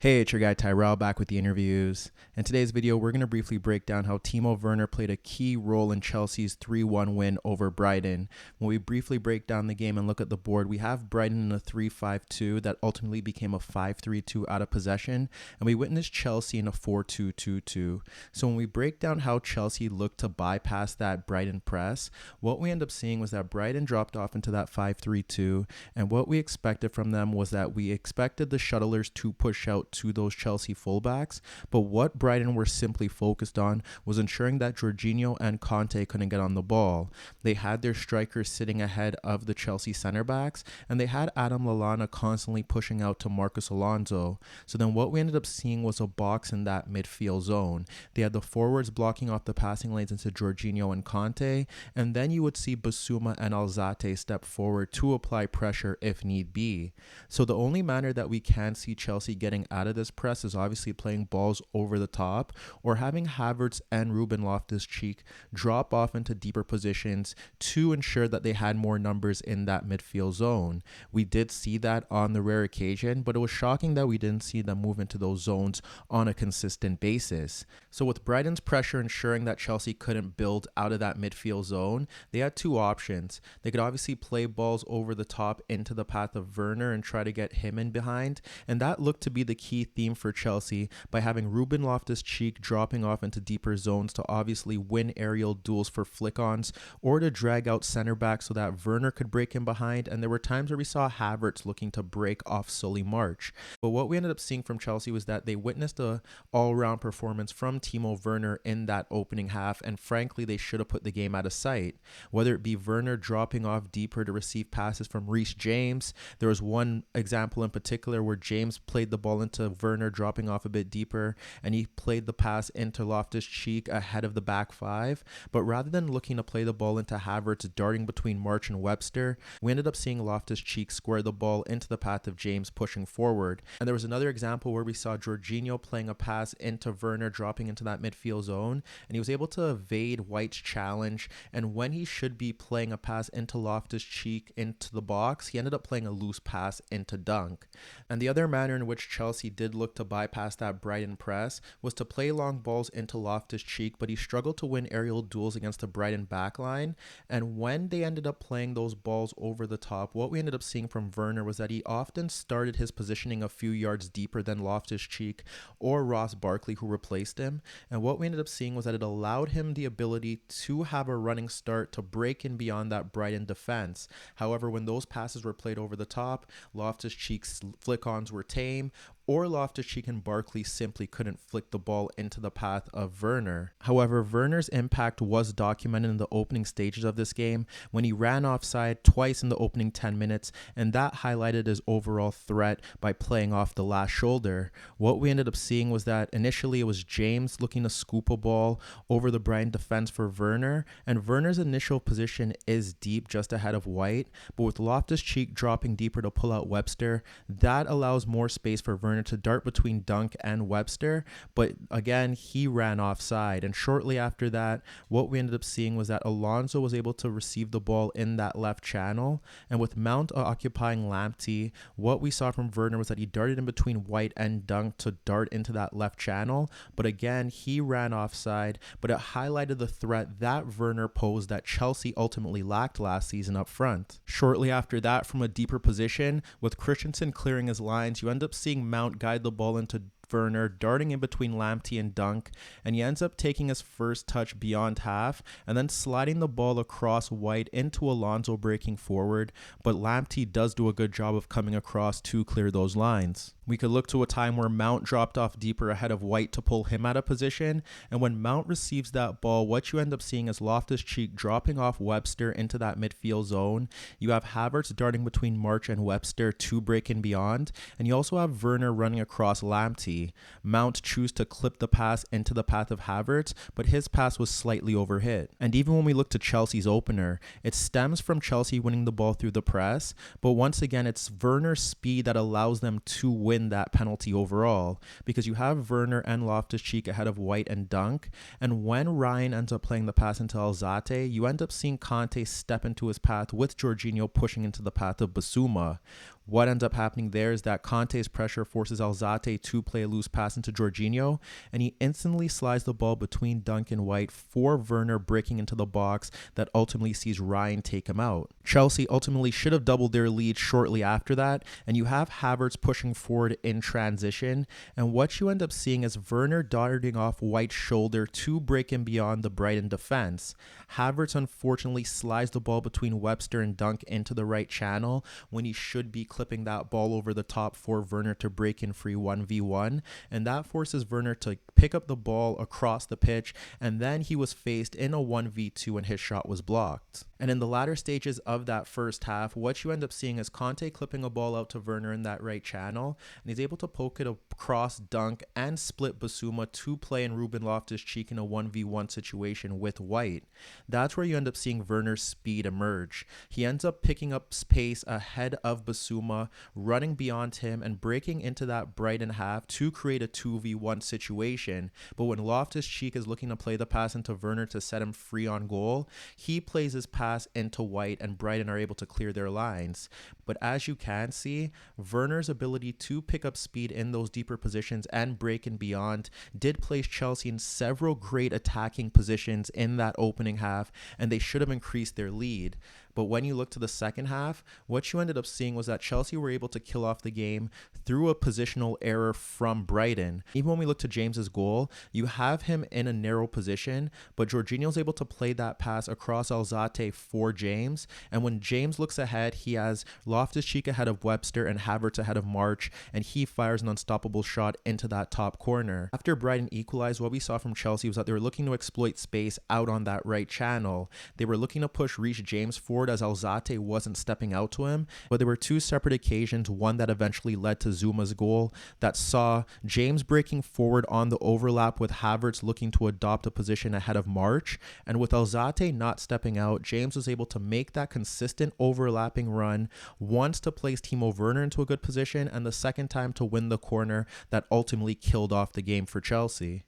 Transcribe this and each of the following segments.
Hey, it's your guy Tyrrell back with the interviews. In today's video, we're going to briefly break down how Timo Werner played a key role in Chelsea's 3-1 win over Brighton. When we briefly break down the game and look at the board, we have Brighton in a 3-5-2 that ultimately became a 5-3-2 out of possession, and we witnessed Chelsea in a 4-2-2-2. So when we break down how Chelsea looked to bypass that Brighton press, what we end up seeing was that Brighton dropped off into that 5-3-2, and what we expected from them was that we expected the shuttlers to push out to those Chelsea fullbacks, but what Brighton were simply focused on was ensuring that Jorginho and Conte couldn't get on the ball. They had their strikers sitting ahead of the Chelsea center backs, and they had Adam Lallana constantly pushing out to Marcos Alonso. So then what we ended up seeing was a box in that midfield zone. They had the forwards blocking off the passing lanes into Jorginho and Conte, and then you would see Zouma and Alzate step forward to apply pressure if need be. So the only manner that we can see Chelsea getting out of this press is obviously playing balls over the top or having Havertz and Ruben Loftus-Cheek drop off into deeper positions to ensure that they had more numbers in that midfield zone. We did see that on the rare occasion, but it was shocking that we didn't see them move into those zones on a consistent basis. So with Brighton's pressure ensuring that Chelsea couldn't build out of that midfield zone, they had two options. They could obviously play balls over the top into the path of Werner and try to get him in behind, and that looked to be the key theme for Chelsea by having Ruben Loftus-Cheek dropping off into deeper zones to obviously win aerial duels for flick-ons or to drag out center back so that Werner could break in behind, and there were times where we saw Havertz looking to break off Sully March. But what we ended up seeing from Chelsea was that they witnessed a all-round performance from Timo Werner in that opening half, and frankly they should have put the game out of sight. Whether it be Werner dropping off deeper to receive passes from Reece James, there was one example in particular where James played the ball into Werner dropping off a bit deeper, and he played the pass into Loftus-Cheek ahead of the back five. But rather than looking to play the ball into Havertz darting between March and Webster, we ended up seeing Loftus-Cheek square the ball into the path of James pushing forward. And there was another example where we saw Jorginho playing a pass into Werner dropping into that midfield zone, and he was able to evade White's challenge, and when he should be playing a pass into Loftus-Cheek into the box, he ended up playing a loose pass into Dunk. And the other manner in which Chelsea did look to bypass that Brighton press was to play long balls into Loftus-Cheek, but he struggled to win aerial duels against the Brighton backline. And when they ended up playing those balls over the top, what we ended up seeing from Werner was that he often started his positioning a few yards deeper than Loftus-Cheek or Ross Barkley, who replaced him. And what we ended up seeing was that it allowed him the ability to have a running start to break in beyond that Brighton defense. However, when those passes were played over the top, Loftus-Cheek's flick-ons were tame, or Loftus-Cheek and Barkley simply couldn't flick the ball into the path of Werner. However, Werners Impact was documented in the opening stages of this game when he ran offside twice in the opening 10 minutes, and that highlighted his overall threat by playing off the last shoulder. What we ended up seeing was that initially it was James looking to scoop a ball over the Brighton defense for Werner, and Werner's initial position is deep just ahead of White, but with Loftus-Cheek dropping deeper to pull out Webster, that allows more space for Werner to dart between Dunk and Webster, but again he ran offside. And shortly after that, what we ended up seeing was that Alonso was able to receive the ball in that left channel, and with Mount occupying Lamptey, what we saw from Werner was that he darted in between White and Dunk to dart into that left channel, but again he ran offside. But it highlighted the threat that Werner posed that Chelsea ultimately lacked last season up front. Shortly after that, from a deeper position, with Christensen clearing his lines, you end up seeing Mount guide the ball into Werner darting in between Lamptey and Dunk, and he ends up taking his first touch beyond half and then sliding the ball across White into Alonso breaking forward, but Lamptey does do a good job of coming across to clear those lines. We could look to a time where Mount dropped off deeper ahead of White to pull him out of position, and when Mount receives that ball, what you end up seeing is Loftus-Cheek dropping off Webster into that midfield zone. You have Havertz darting between March and Webster to break in beyond, and you also have Werner running across Lamptey. Mount chose to clip the pass into the path of Havertz, but his pass was slightly overhit. And even when we look to Chelsea's opener, it stems from Chelsea winning the ball through the press, but once again it's Werner's speed that allows them to win that penalty overall, because you have Werner and Loftus-Cheek ahead of White and Dunk, and when Ryan ends up playing the pass into Alzate, you end up seeing Conte step into his path with Jorginho pushing into the path of Zouma. What ends up happening there is that Conte's pressure forces Alzate to play a loose pass into Jorginho, and he instantly slides the ball between Dunk and White for Werner breaking into the box that ultimately sees Ryan take him out. Chelsea ultimately should have doubled their lead shortly after that, and you have Havertz pushing forward in transition, and what you end up seeing is Werner darting off White's shoulder to break him beyond the Brighton defense. Havertz unfortunately slides the ball between Webster and Dunk into the right channel when he should be clipping that ball over the top for Werner to break in free 1v1, and that forces Werner to pick up the ball across the pitch, and then he was faced in a 1v2 and his shot was blocked. And in the latter stages of that first half, what you end up seeing is Conte clipping a ball out to Werner in that right channel, and he's able to poke it across Dunk and split Zouma to play in Ruben Loftus-Cheek in a 1v1 situation with White. That's where you end up seeing Werner's speed emerge. He ends up picking up space ahead of Zouma, running beyond him and breaking into that Brighton half to create a 2v1 situation. But when Loftus-Cheek is looking to play the pass into Werner to set him free on goal, he plays his pass into White and Brighton are able to clear their lines. But as you can see, Werner's ability to pick up speed in those deeper positions and break and beyond did place Chelsea in several great attacking positions in that opening half, and they should have increased their lead. But when you look to the second half, what you ended up seeing was that Chelsea were able to kill off the game through a positional error from Brighton. Even when we look to James's goal, you have him in a narrow position, but Jorginho's able to play that pass across Alzate for James. And when James looks ahead, he has Loftus-Cheek ahead of Webster and Havertz ahead of March, and he fires an unstoppable shot into that top corner. After Brighton equalized, what we saw from Chelsea was that they were looking to exploit space out on that right channel. They were looking to push Reece James forward as Alzate wasn't stepping out to him, but there were two separate occasions, one that eventually led to Zouma's goal, that saw James breaking forward on the overlap with Havertz looking to adopt a position ahead of March, and with Alzate not stepping out, James was able to make that consistent overlapping run, once to place Timo Werner into a good position, and the second time to win the corner that ultimately killed off the game for Chelsea.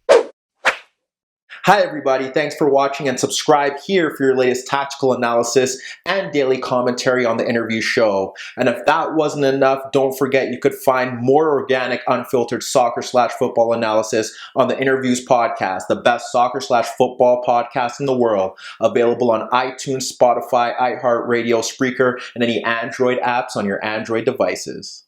Hi everybody, thanks for watching and subscribe here for your latest tactical analysis and daily commentary on the InnerViews show. And if that wasn't enough, don't forget you could find more organic, unfiltered soccer/football analysis on the InnerViews podcast, the best soccer/football podcast in the world, available on iTunes, Spotify, iHeartRadio, Spreaker, and any Android apps on your Android devices.